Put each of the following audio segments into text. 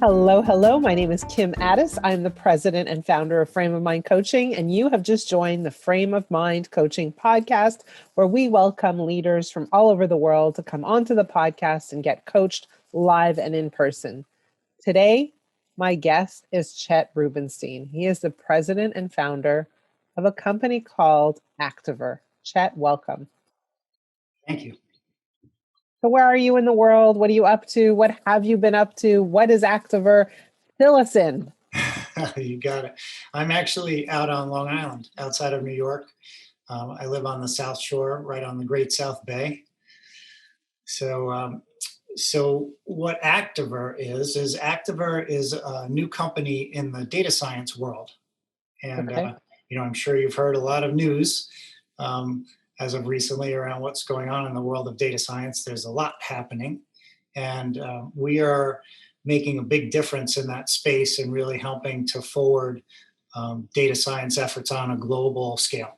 Hello, hello. My name is Kim Addis. I'm the president and founder of Frame of Mind Coaching, and you have just joined the Frame of Mind Coaching podcast, where we welcome leaders from all over the world to come onto the podcast and get coached live and in person. Today, my guest is Chett Rubenstein. He is the president and founder of a company called Aktiver. Chett, welcome. Thank you. So where are you in the world? What are you up to? What have you been up to? What is Aktiver? Fill us in. You got it. I'm actually out on Long Island, outside of New York. I live on the South Shore, right on the Great South Bay. So what Aktiver is Aktiver is a new company in the data science world. And, Okay. I'm sure you've heard a lot of news as of recently around what's going on in the world of data science. There's a lot happening, and we are making a big difference in that space and really helping to forward data science efforts on a global scale.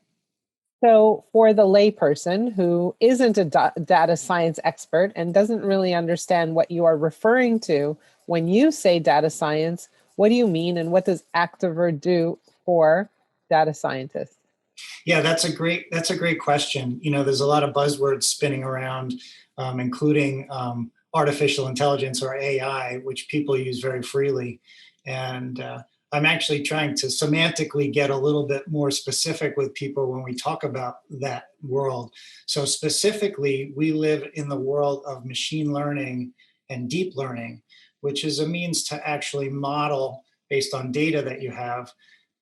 So for the layperson who isn't a data science expert and doesn't really understand what you are referring to when you say data science, what do you mean, and what does Aktiver do for data scientists? Yeah, that's a great question. There's a lot of buzzwords spinning around, including artificial intelligence, or AI, which people use very freely. And I'm actually trying to semantically get a little bit more specific with people when we talk about that world. So specifically, we live in the world of machine learning and deep learning, which is a means to actually model based on data that you have,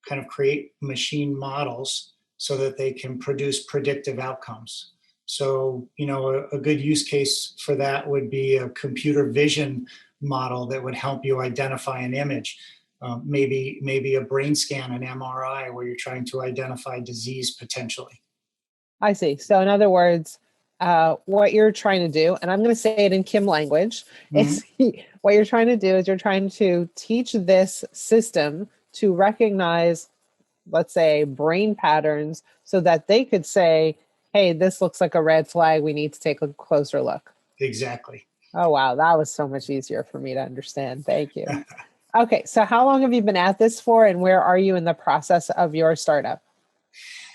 kind of create machine models so that they can produce predictive outcomes. So, a good use case for that would be a computer vision model that would help you identify an image. Maybe a brain scan, an MRI, where you're trying to identify disease potentially. I see. So in other words, what you're trying to do, and I'm going to say it in Kim language, is what you're trying to do is you're trying to teach this system to recognize, let's say, brain patterns so that they could say, hey, this looks like a red flag. We need to take a closer look. Exactly. Oh, wow. That was so much easier for me to understand. Thank you. Okay. So how long have you been at this for, and where are you in the process of your startup?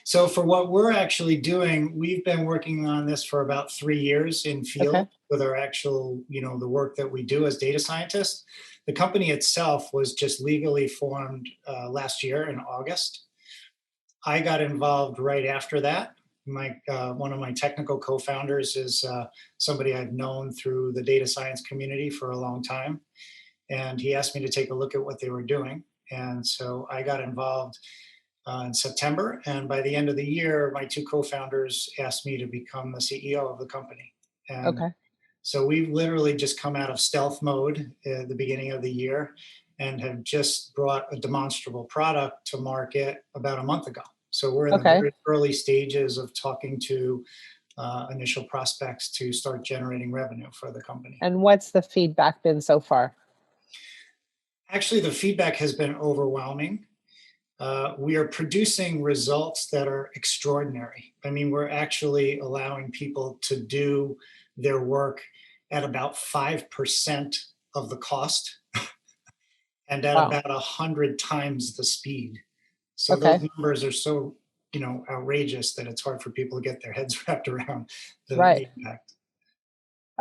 So for what we're actually doing, we've been working on this for about 3 years in field with our actual, the work that we do as data scientists. The company itself was just legally formed last year in August. I got involved right after that. One of my technical co-founders is somebody I've known through the data science community for a long time. And he asked me to take a look at what they were doing. And so I got involved in September. And by the end of the year, my two co-founders asked me to become the CEO of the company. And so we've literally just come out of stealth mode at the beginning of the year and have just brought a demonstrable product to market about a month ago. So we're in the very early stages of talking to initial prospects to start generating revenue for the company. And what's the feedback been so far? Actually, the feedback has been overwhelming. We are producing results that are extraordinary. I mean, we're actually allowing people to do their work at about 5% of the cost and at about 100 times the speed. So those numbers are so, outrageous that it's hard for people to get their heads wrapped around the impact.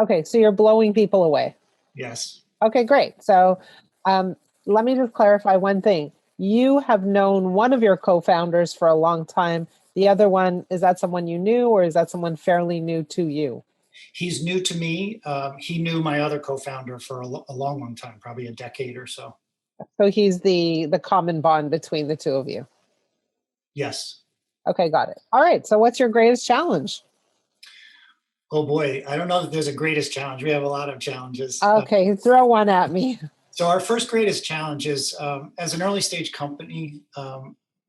Okay, so you're blowing people away. Yes. Okay, great. So let me just clarify one thing. You have known one of your co-founders for a long time. The other one, is that someone you knew, or is that someone fairly new to you? He's new to me. He knew my other co-founder for a long, long time, probably a decade or so. So he's the common bond between the two of you. Yes. Okay, got it. All right. So what's your greatest challenge? Oh boy, I don't know that there's a greatest challenge. We have a lot of challenges. Okay, throw one at me. So our first greatest challenge is, as an early stage company,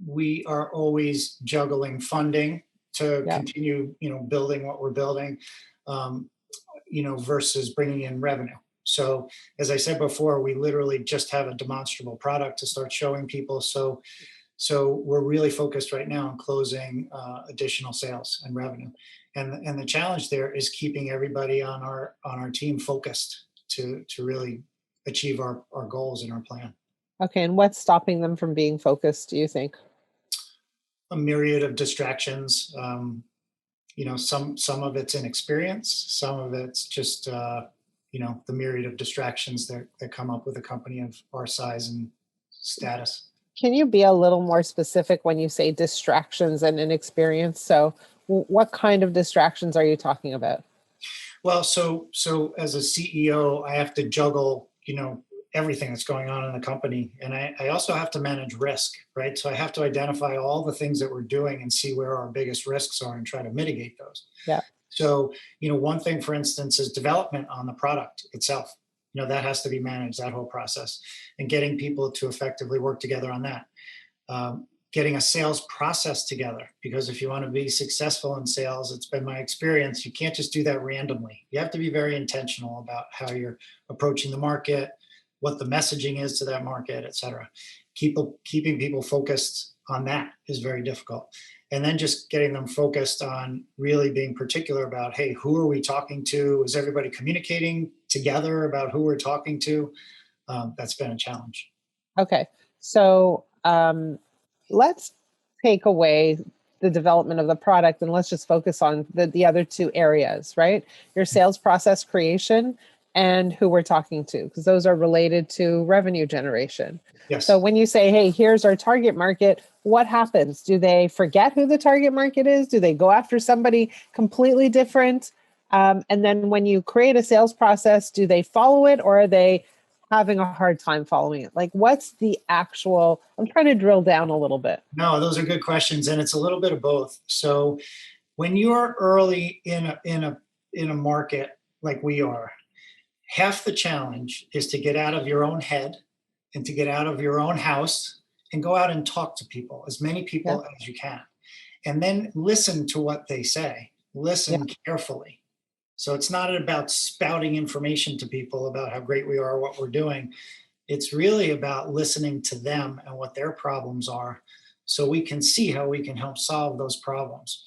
we are always juggling funding to continue, building what we're building, versus bringing in revenue. So as I said before, we literally just have a demonstrable product to start showing people. So we're really focused right now on closing additional sales and revenue. And the challenge there is keeping everybody on our team focused to really achieve our goals and our plan. Okay. And what's stopping them from being focused, do you think? A myriad of distractions. Some of it's inexperience, some of it's just the myriad of distractions that come up with a company of our size and status. Can you be a little more specific when you say distractions and inexperience? So, what kind of distractions are you talking about? Well, so as a CEO, I have to juggle, everything that's going on in the company. And I also have to manage risk, right? So I have to identify all the things that we're doing and see where our biggest risks are and try to mitigate those. Yeah. So, one thing, for instance, is development on the product itself. That has to be managed, that whole process, and getting people to effectively work together on that. Getting a sales process together, because if you want to be successful in sales, it's been my experience, you can't just do that randomly. You have to be very intentional about how you're approaching the market, what the messaging is to that market, et cetera. Keeping people focused on that is very difficult. And then just getting them focused on really being particular about, hey, who are we talking to? Is everybody communicating together about who we're talking to? That's been a challenge. Okay. So let's take away the development of the product and let's just focus on the other two areas, right? Your sales process creation and who we're talking to, because those are related to revenue generation. Yes. So when you say, hey, here's our target market, what happens? Do they forget who the target market is? Do they go after somebody completely different? And then when you create a sales process, do they follow it, or are they having a hard time following it? Like, what's the actual, I'm trying to drill down a little bit. No, those are good questions. And it's a little bit of both. So when you're early in a market like we are, half the challenge is to get out of your own head and to get out of your own house and go out and talk to people, as many people as you can. And then listen to what they say. Listen carefully. So it's not about spouting information to people about how great we are, what we're doing. It's really about listening to them and what their problems are, so we can see how we can help solve those problems.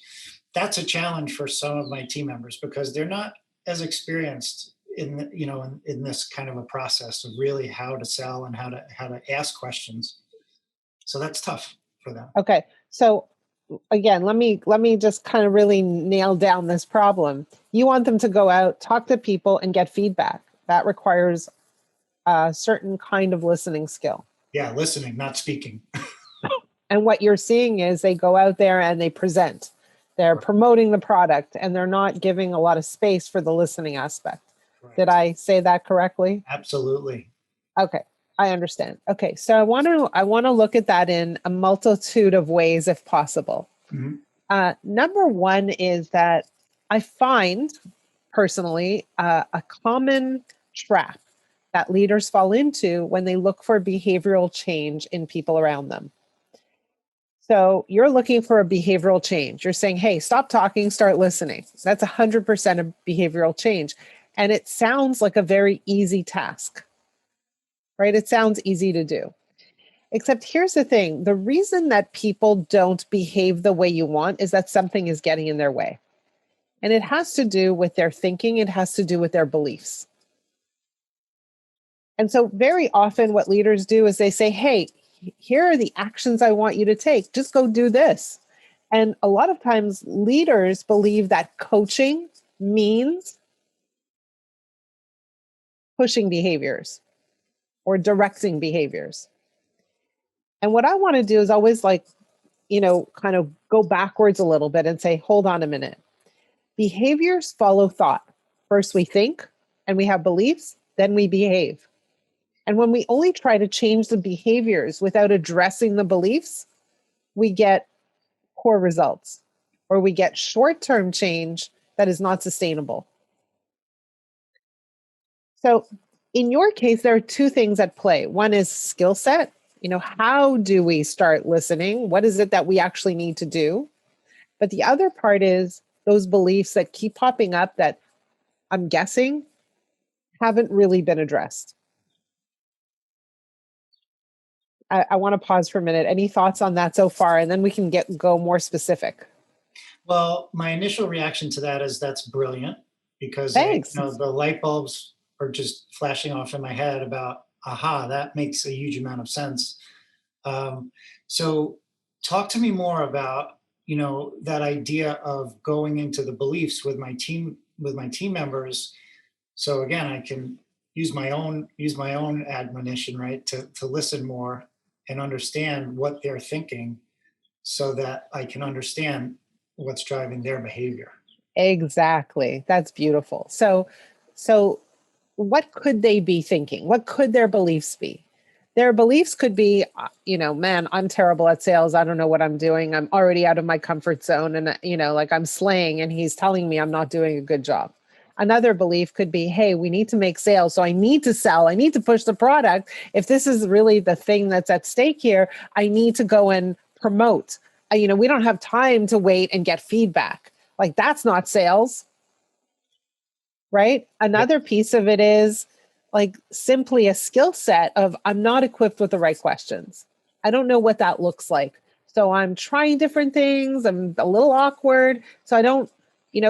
That's a challenge for some of my team members because they're not as experienced in this kind of a process of really how to sell and how to ask questions. So that's tough for them. Okay. So again, let me just kind of really nail down this problem. You want them to go out, talk to people, and get feedback. That requires a certain kind of listening skill. Yeah, listening, not speaking. And what you're seeing is they go out there and they present. They're promoting the product, and they're not giving a lot of space for the listening aspect. Right. Did I say that correctly? Absolutely. Okay. I understand. Okay, so I want to look at that in a multitude of ways, if possible. Mm-hmm. Number one is that I find personally a common trap that leaders fall into when they look for behavioral change in people around them. So you're looking for a behavioral change. You're saying, "Hey, stop talking, start listening." That's 100% of behavioral change, and it sounds like a very easy task. Right? It sounds easy to do. Except here's the thing. The reason that people don't behave the way you want is that something is getting in their way. And it has to do with their thinking. It has to do with their beliefs. And so very often what leaders do is they say, hey, here are the actions I want you to take. Just go do this. And a lot of times leaders believe that coaching means pushing behaviors or directing behaviors. And what I want to do is always kind of go backwards a little bit and say, hold on a minute. Behaviors follow thought. First we think and we have beliefs, then we behave. And when we only try to change the behaviors without addressing the beliefs, we get poor results, or we get short-term change that is not sustainable. So in your case, there are two things at play. One is skill set. How do we start listening? What is it that we actually need to do? But the other part is those beliefs that keep popping up that I'm guessing haven't really been addressed. I want to pause for a minute. Any thoughts on that so far? And then we can go more specific. Well, my initial reaction to that is that's brilliant because Thanks. the light bulbs are just flashing off in my head about, aha, that makes a huge amount of sense. So talk to me more about, that idea of going into the beliefs with my team members. So again, I can use my own admonition, right? To listen more and understand what they're thinking so that I can understand what's driving their behavior. Exactly. That's beautiful. So what could they be thinking? What could their beliefs be? Their beliefs could be, man, I'm terrible at sales. I don't know what I'm doing. I'm already out of my comfort zone and, like I'm slaying and he's telling me I'm not doing a good job. Another belief could be, hey, we need to make sales. So I need to sell. I need to push the product. If this is really the thing that's at stake here, I need to go and promote. We don't have time to wait and get feedback. Like that's not sales, right? Yep. Another piece of it is like simply a skill set of I'm not equipped with the right questions. I don't know what that looks like. So I'm trying different things. I'm a little awkward. So I don't,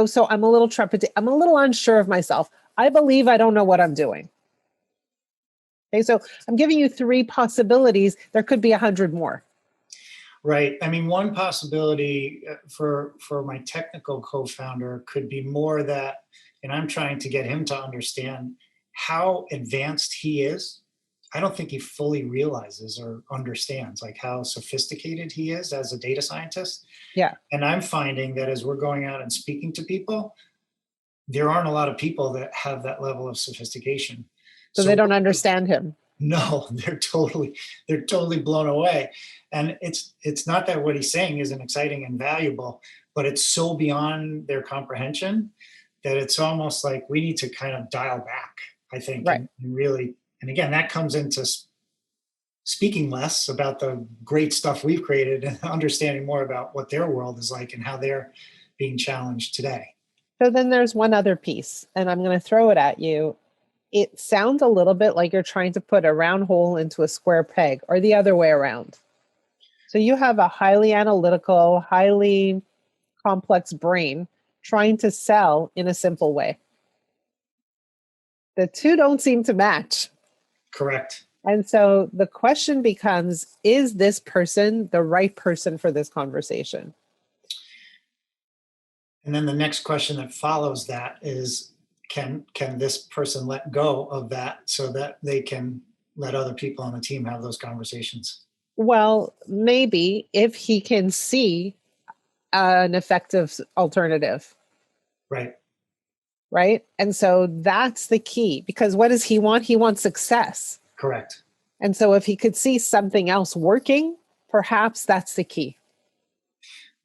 so I'm a little trepidate. I'm a little unsure of myself. I believe I don't know what I'm doing. Okay, so I'm giving you 3 possibilities. There could be 100 more. Right. I mean, one possibility for my technical co-founder could be more that, and I'm trying to get him to understand how advanced he is. I don't think he fully realizes or understands like how sophisticated he is as a data scientist. Yeah. And I'm finding that as we're going out and speaking to people, there aren't a lot of people that have that level of sophistication. So they So don't understand him. no, they're totally blown away. And it's not that what he's saying isn't exciting and valuable, but it's so beyond their comprehension that it's almost like we need to kind of dial back, I think, Right. and really, and again, that comes into speaking less about the great stuff we've created and understanding more about what their world is like and how they're being challenged today. So then there's one other piece, and I'm going to throw it at you. It sounds a little bit like you're trying to put a round hole into a square peg or the other way around. So you have a highly analytical, highly complex brain trying to sell in a simple way. The two don't seem to match. Correct. And so the question becomes, is this person the right person for this conversation? And then the next question that follows that is, can this person let go of that so that they can let other people on the team have those conversations? Well, maybe if he can see an effective alternative, Right. right? And so that's the key, because what does he want? He wants success. Correct. And so if he could see something else working, perhaps that's the key.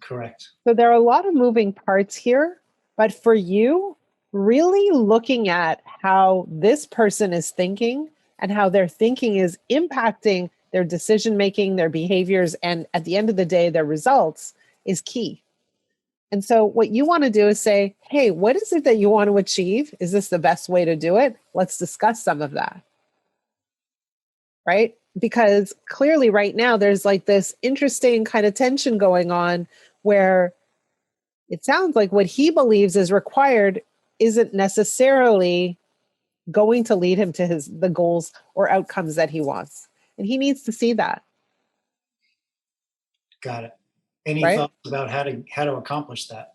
Correct. So there are a lot of moving parts here, but for you, really looking at how this person is thinking and how their thinking is impacting their decision making, their behaviors, and at the end of the day, their results is key. And so what you want to do is say, hey, what is it that you want to achieve? Is this the best way to do it? Let's discuss some of that. Right? Because clearly right now there's like this interesting kind of tension going on where it sounds like what he believes is required isn't necessarily going to lead him to the goals or outcomes that he wants. And he needs to see that. Got it. Any Right? thoughts about how to accomplish that?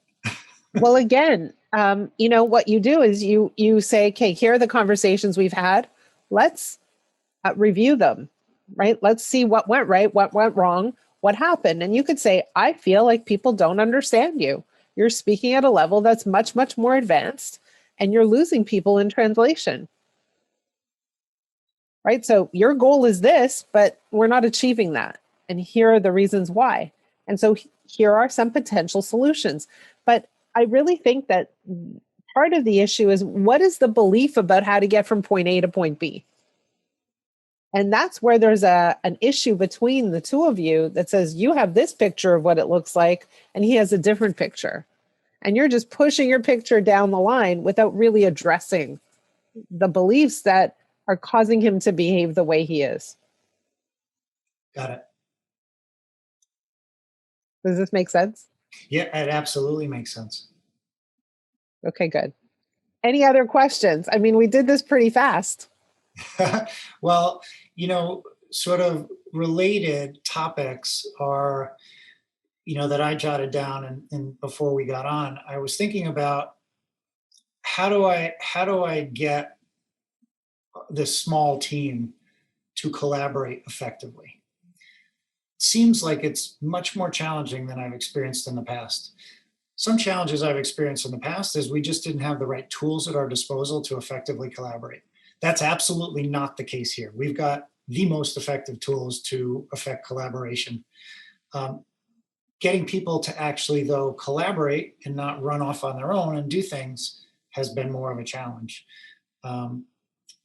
Well, again, what you do is you say, okay, here are the conversations we've had. Let's review them, right? Let's see what went right, what went wrong, what happened. And you could say, I feel like people don't understand you. You're speaking at a level that's much, much more advanced, and you're losing people in translation. Right? So your goal is this, but we're not achieving that. And here are the reasons why. And so here are some potential solutions. But I really think that part of the issue is, what is the belief about how to get from point A to point B? And that's where there's an issue between the two of you that says you have this picture of what it looks like, and he has a different picture. And you're just pushing your picture down the line without really addressing the beliefs that are causing him to behave the way he is. Got it. Does this make sense? Yeah, it absolutely makes sense. Okay, good. Any other questions? I mean, we did this pretty fast. Well, sort of related topics are, that I jotted down and before we got on, I was thinking about how do I get this small team to collaborate effectively? Seems like it's much more challenging than I've experienced in the past. Some challenges I've experienced in the past is we just didn't have the right tools at our disposal to effectively collaborate. That's absolutely not the case here. We've got the most effective tools to affect collaboration. Um, Getting people to actually, though, collaborate and not run off on their own and do things has been more of a challenge. Um,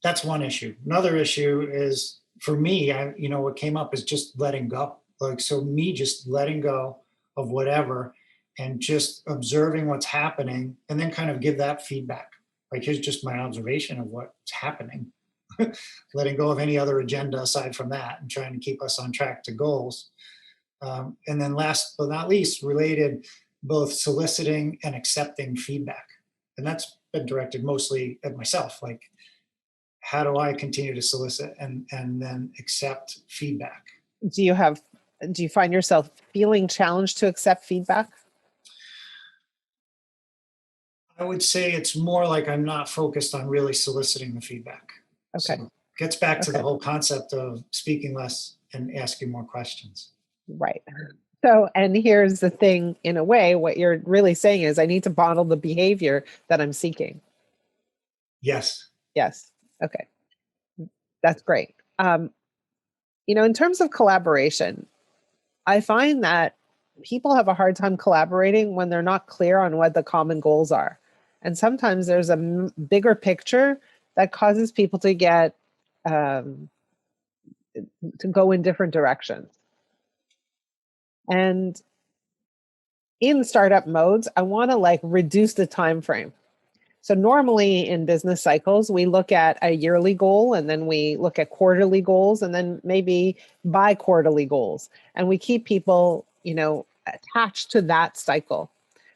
that's one issue. Another issue is for me, what came up is just letting go. Like, so me just letting go of whatever and just observing what's happening and then kind of give that feedback. Like, here's just my observation of what's happening. Letting go of any other agenda aside from that and trying to keep us on track to goals. And then last but not least, related, both soliciting and accepting feedback. And that's been directed mostly at myself. Like, how do I continue to solicit and then accept feedback? Do you find yourself feeling challenged to accept feedback? I would say it's more like I'm not focused on really soliciting the feedback. Okay. So gets back to the Okay. whole concept of speaking less and asking more questions. Right. So, and here's the thing, in a way, what you're really saying is I need to model the behavior that I'm seeking. Yes. Yes. Okay. That's great. In terms of collaboration, I find that people have a hard time collaborating when they're not clear on what the common goals are. And sometimes there's a bigger picture that causes people to get to go in different directions. And in startup modes, I want to reduce the time frame. So normally in business cycles, we look at a yearly goal and then we look at quarterly goals and then maybe bi-quarterly goals. And we keep people, attached to that cycle.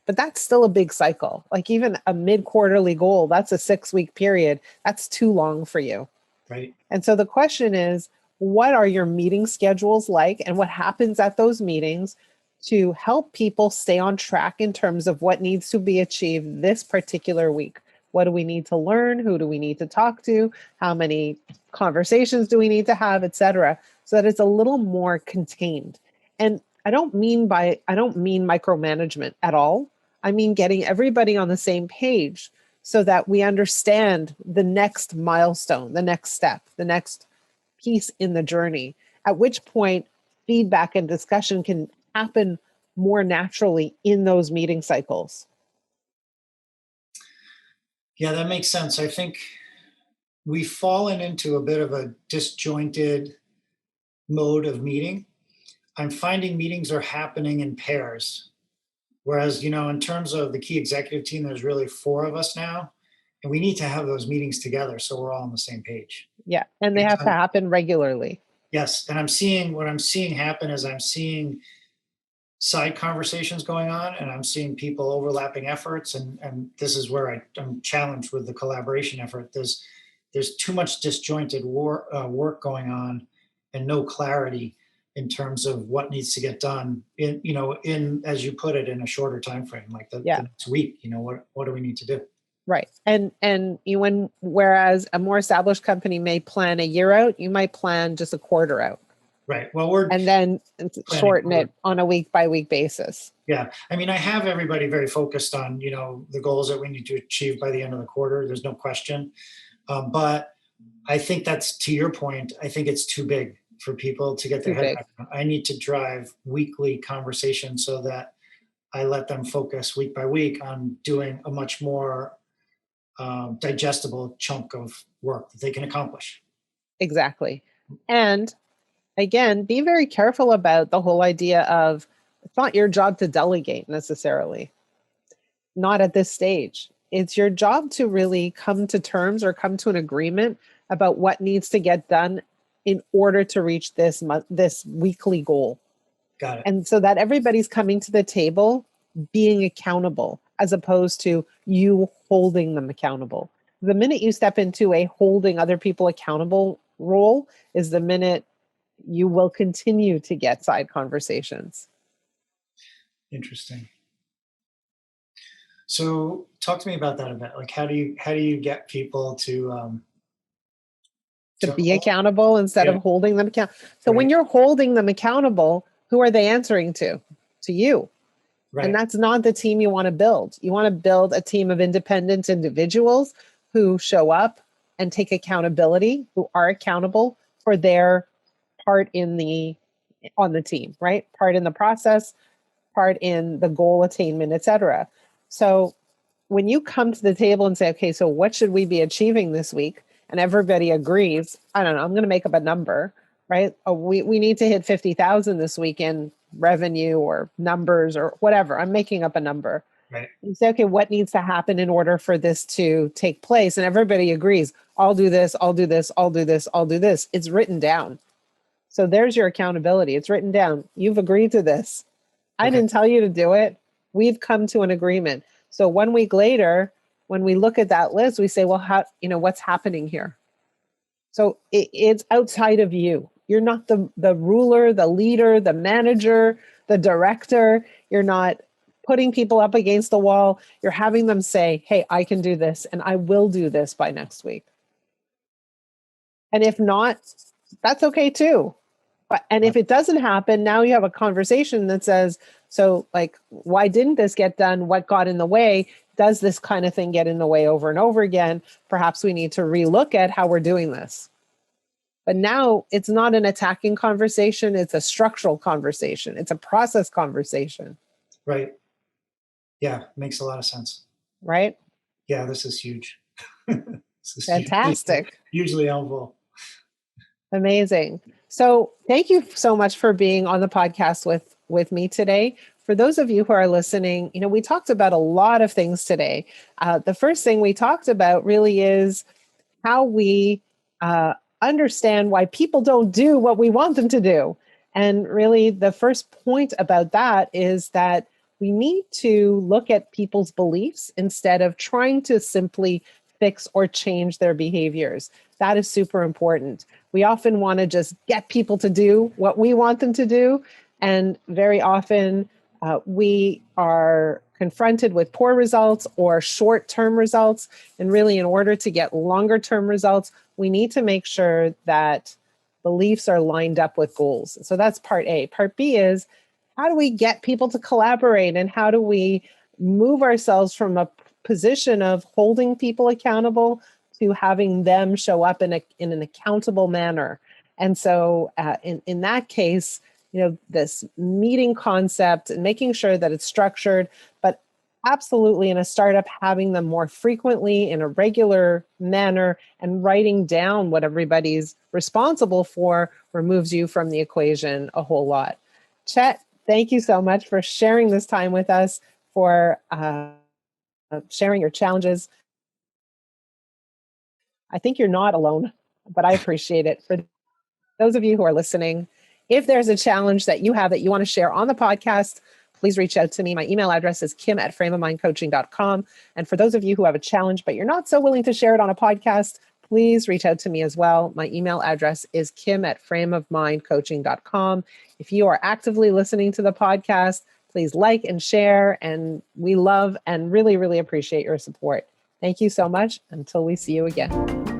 But that's still a big cycle. Like even a mid-quarterly goal, that's a 6-week period. That's too long for you. Right. And so the question is, what are your meeting schedules like and what happens at those meetings to help people stay on track in terms of what needs to be achieved this particular week? What do we need to learn? Who do we need to talk to? How many conversations do we need to have, et cetera, so that it's a little more contained. And I don't mean micromanagement at all. I mean getting everybody on the same page so that we understand the next milestone, the next step, the next piece in the journey, at which point feedback and discussion can happen more naturally in those meeting cycles. Yeah, that makes sense. I think we've fallen into a bit of a disjointed mode of meeting. I'm finding meetings are happening in pairs. Whereas, in terms of the key executive team, there's really 4 of us now, and we need to have those meetings together so we're all on the same page. Yeah, and they have to happen regularly. Yes, and what I'm seeing happen is I'm seeing side conversations going on, and I'm seeing people overlapping efforts, and this is where I'm challenged with the collaboration effort. There's too much disjointed work going on, and no clarity in terms of what needs to get done in as you put it, in a shorter time frame, like the next week. What do we need to do? Right. And whereas a more established company may plan a year out, you might plan just a quarter out. Right. Well, and then shorten it on a week by week basis. Yeah. I mean, I have everybody very focused on, the goals that we need to achieve by the end of the quarter. There's no question. But I think that's, to your point, I think it's too big for people to get their head back. I need to drive weekly conversations so that I let them focus week by week on doing a much more digestible chunk of work that they can accomplish. Exactly. And again, be very careful about the whole idea of it's not your job to delegate necessarily. Not at this stage. It's your job to really come to terms or come to an agreement about what needs to get done in order to reach this weekly goal. Got it. And so that everybody's coming to the table being accountable, as opposed to you holding them accountable. The minute you step into a holding other people accountable role is the minute you will continue to get side conversations. Interesting. So talk to me about that a bit. Like, how do you get people to be accountable instead of holding them accountable? So when you're holding them accountable, who are they answering to? To you. Right. And that's not the team you want to build. You want to build a team of independent individuals who show up and take accountability, who are accountable for their part on the team, right? Part in the process, part in the goal attainment, et cetera. So when you come to the table and say, okay, so what should we be achieving this week? And everybody agrees, I don't know, I'm going to make up a number, right? Oh, we need to hit 50,000 this week in revenue or numbers or whatever. I'm making up a number. Right. You say, okay, what needs to happen in order for this to take place? And everybody agrees, I'll do this, I'll do this, I'll do this, I'll do this. It's written down. So there's your accountability. It's written down. You've agreed to this. I didn't tell you to do it. We've come to an agreement. So 1 week later, when we look at that list, we say, well, what's happening here? So it's outside of you. You're not the ruler, the leader, the manager, the director. You're not putting people up against the wall. You're having them say, hey, I can do this and I will do this by next week. And if not, that's okay too. And if it doesn't happen, now you have a conversation that says, so like, why didn't this get done? What got in the way? Does this kind of thing get in the way over and over again? Perhaps we need to relook at how we're doing this. But now it's not an attacking conversation. It's a structural conversation. It's a process conversation. Right. Yeah, makes a lot of sense. Right? Yeah, this is huge. This is fantastic. Hugely helpful. Amazing. So thank you so much for being on the podcast with me today. For those of you who are listening, we talked about a lot of things today. The first thing we talked about really is how we understand why people don't do what we want them to do. And really the first point about that is that we need to look at people's beliefs instead of trying to simply fix or change their behaviors. That is super important. We often want to just get people to do what we want them to do. And very often we are confronted with poor results or short-term results. And really, in order to get longer-term results, we need to make sure that beliefs are lined up with goals. So that's part A. Part B is, how do we get people to collaborate, and how do we move ourselves from a position of holding people accountable to having them show up in an accountable manner? And so in that case, this meeting concept and making sure that it's structured, but absolutely in a startup, having them more frequently in a regular manner and writing down what everybody's responsible for removes you from the equation a whole lot. Chett, thank you so much for sharing this time with us, for sharing your challenges. I think you're not alone, but I appreciate it. For those of you who are listening, if there's a challenge that you have that you want to share on the podcast, please reach out to me. My email address is kim@frameofmindcoaching.com. And for those of you who have a challenge, but you're not so willing to share it on a podcast, please reach out to me as well. My email address is kim@frameofmindcoaching.com. If you are actively listening to the podcast, please like and share. And we love and really, really appreciate your support. Thank you so much. Until we see you again.